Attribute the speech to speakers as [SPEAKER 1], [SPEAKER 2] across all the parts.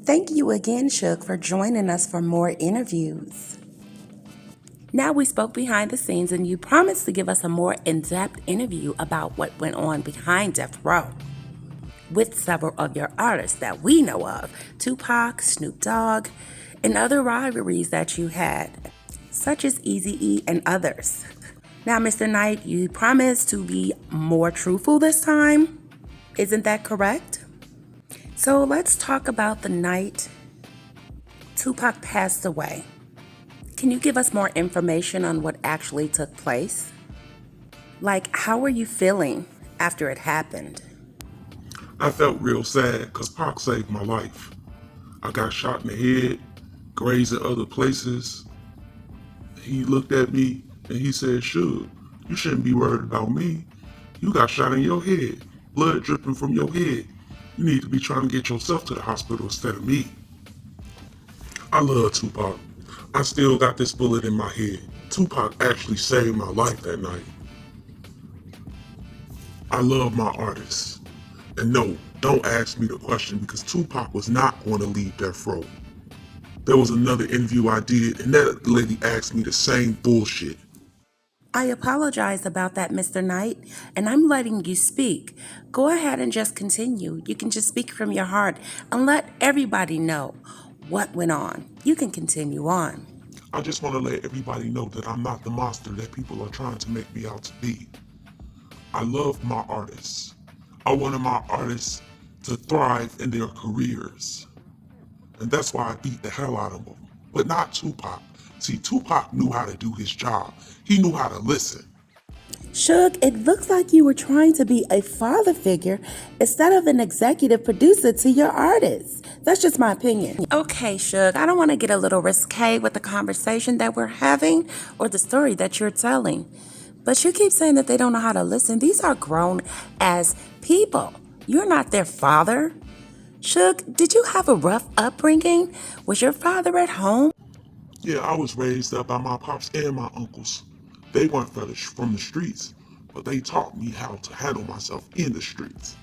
[SPEAKER 1] Thank you again, Suge, for joining us for more interviews. Now we spoke behind the scenes and you promised to give us a more in-depth interview about what went on behind Death Row with several of your artists that we know of, Tupac, Snoop Dogg, and other rivalries that you had, such as Eazy-E and others. Now, Mr. Knight, you promised to be more truthful this time. Isn't that correct? So let's talk about the night Tupac passed away. Can you give us more information on what actually took place? Like, how were you feeling after it happened?
[SPEAKER 2] I felt real sad because Pac saved my life. I got shot in the head, grazed at other places. He looked at me and he said, Suge, you shouldn't be worried about me. You got shot in your head, blood dripping from your head. You need to be trying to get yourself to the hospital instead of me. I love Tupac. I still got this bullet in my head. Tupac actually saved my life that night. I love my artists. And no, don't ask me the question because Tupac was not going to leave Death Row. There was another interview I did and that lady asked me the same bullshit.
[SPEAKER 1] I apologize about that, Mr. Knight, and I'm letting you speak. Go ahead and just continue. You can just speak from your heart and let everybody know what went on. You can continue on.
[SPEAKER 2] I just want to let everybody know that I'm not the monster that people are trying to make me out to be. I love my artists. I wanted my artists to thrive in their careers. And that's why I beat the hell out of them. But not Tupac. See, Tupac knew how to do his job. He knew how to listen.
[SPEAKER 1] Suge, it looks like you were trying to be a father figure instead of an executive producer to your artists. That's just my opinion. Okay, Suge, I don't want to get a little risque with the conversation that we're having or the story that you're telling. But you keep saying that they don't know how to listen. These are grown as people. You're not their father. Suge, did you have a rough upbringing? Was your father at home?
[SPEAKER 2] Yeah, I was raised up by my pops and my uncles. They weren't from the streets, but they taught me how to handle myself in the streets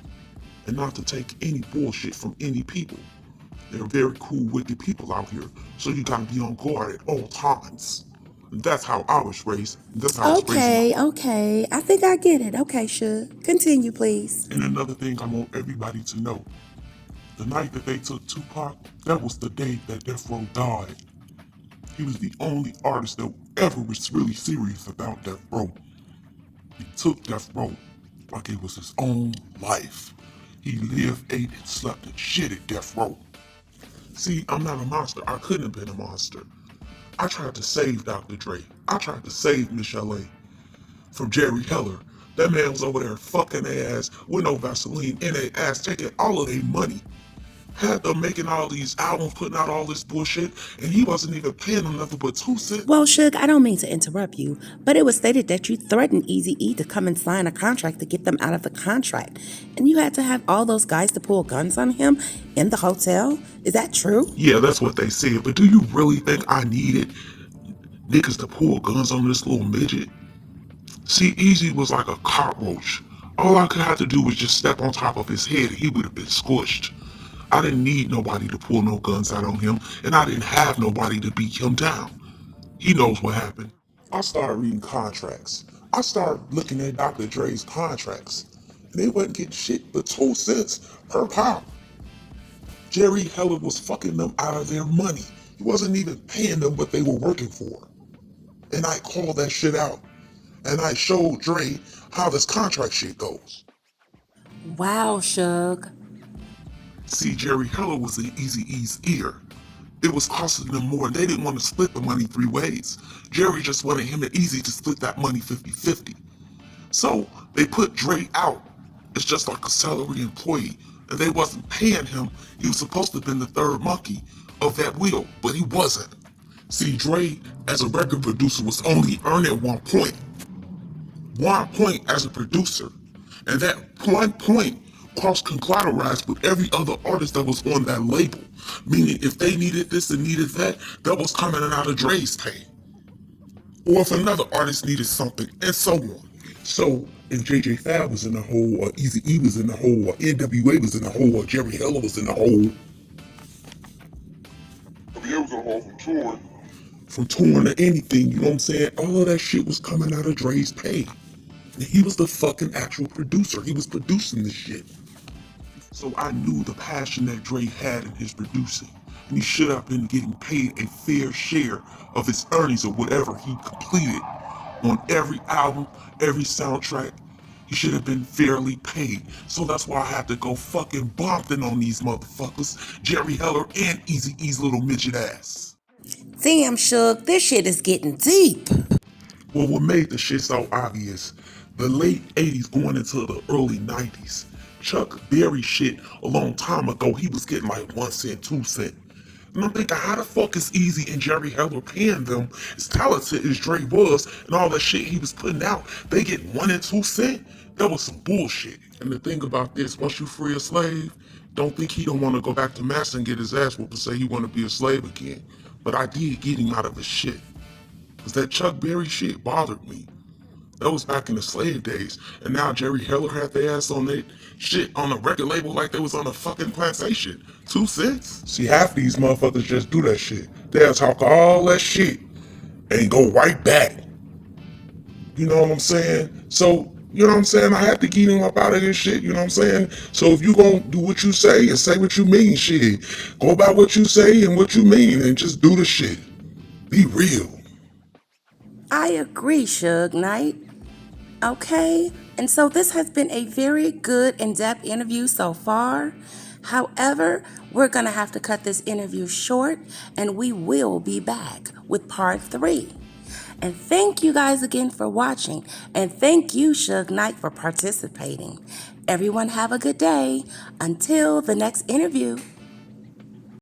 [SPEAKER 2] and not to take any bullshit from any people. They're very cool, wicked people out here, so you gotta be on guard at all times. And that's how I was raised. And that's how I was raising my.
[SPEAKER 1] Okay. I think I get it. Okay, Suge. Continue, please.
[SPEAKER 2] And another thing I want everybody to know. The night that they took Tupac, that was the day that Death Row died. He was the only artist that ever was really serious about Death Row. He took Death Row like it was his own life. He lived, ate, and slept and shit at Death Row. See, I'm not a monster. I couldn't have been a monster. I tried to save Dr. Dre. I tried to save Michelle A. from Jerry Heller. That man was over there fucking their ass with no Vaseline in their ass, taking all of their money. Had them making all these albums, putting out all this bullshit, and he wasn't even paying them nothing but 2 cents.
[SPEAKER 1] Well, Suge, I don't mean to interrupt you, but it was stated that you threatened Eazy-E to come and sign a contract to get them out of the contract. And you had to have all those guys to pull guns on him in the hotel. Is that true?
[SPEAKER 2] Yeah, that's what they said, but do you really think I needed niggas to pull guns on this little midget? See, Easy was like a cockroach. All I could have to do was just step on top of his head and he would have been squished. I didn't need nobody to pull no guns out on him, and I didn't have nobody to beat him down. He knows what happened. I started reading contracts. I started looking at Dr. Dre's contracts, and they wasn't getting shit but 2 cents per pound. Jerry Heller was fucking them out of their money. He wasn't even paying them what they were working for. And I called that shit out. And I showed Dre how this contract shit goes.
[SPEAKER 1] Wow, Suge.
[SPEAKER 2] See, Jerry Heller was in Eazy-E's ear. It was costing them more, and they didn't want to split the money 3 ways. Jerry just wanted him and Eazy to split that money 50-50. So they put Dre out. It's just like a salary employee, and they wasn't paying him. He was supposed to have been the third monkey of that wheel, but he wasn't. See, Dre, as a record producer, was only earning 1 point. 1 point as a producer. And that 1 point cross-collateralized with every other artist that was on that label. Meaning if they needed this and needed that, that was coming out of Dre's pay. Or if another artist needed something, and so on. So if JJ Fab was in the hole, or Eazy-E was in the hole, or NWA was in the hole, or Jerry Heller was in the hole, from touring to anything, you know what I'm saying? All of that shit was coming out of Dre's pay. And he was the fucking actual producer. He was producing the shit. So I knew the passion that Dre had in his producing. And he should have been getting paid a fair share of his earnings or whatever he completed on every album, every soundtrack. He should have been fairly paid. So that's why I had to go fucking bumping on these motherfuckers, Jerry Heller and Eazy-E's little midget ass.
[SPEAKER 1] Damn, Suge, this shit is getting deep.
[SPEAKER 2] Well, what made the shit so obvious, the late 80s going into the early 90s, Chuck Berry shit a long time ago, he was getting like 1 cent, 2 cent. And I'm thinking, how the fuck is Eazy and Jerry Heller paying them, as talented as Dre was, and all that shit he was putting out, they get 1 and 2 cent? That was some bullshit. And the thing about this, once you free a slave, don't think he don't want to go back to master and get his ass whooped and say he want to be a slave again. But I did get him out of his shit. Cause that Chuck Berry shit bothered me. That was back in the slave days. And now Jerry Heller had their ass on that shit on a record label like they was on a fucking plantation. 2 cents? See, half these motherfuckers just do that shit. They'll talk all that shit and go right back. You know what I'm saying? So, you know what I'm saying? I had to get him up out of this shit, you know what I'm saying? So if you gonna do what you say and say what you mean, shit, go about what you say and what you mean and just do the shit. Be real.
[SPEAKER 1] I agree, Suge Knight. Okay, and so this has been a very good in-depth interview so far. However, we're going to have to cut this interview short, and we will be back with part 3. And thank you guys again for watching, and thank you, Suge Knight, for participating. Everyone have a good day. Until the next interview.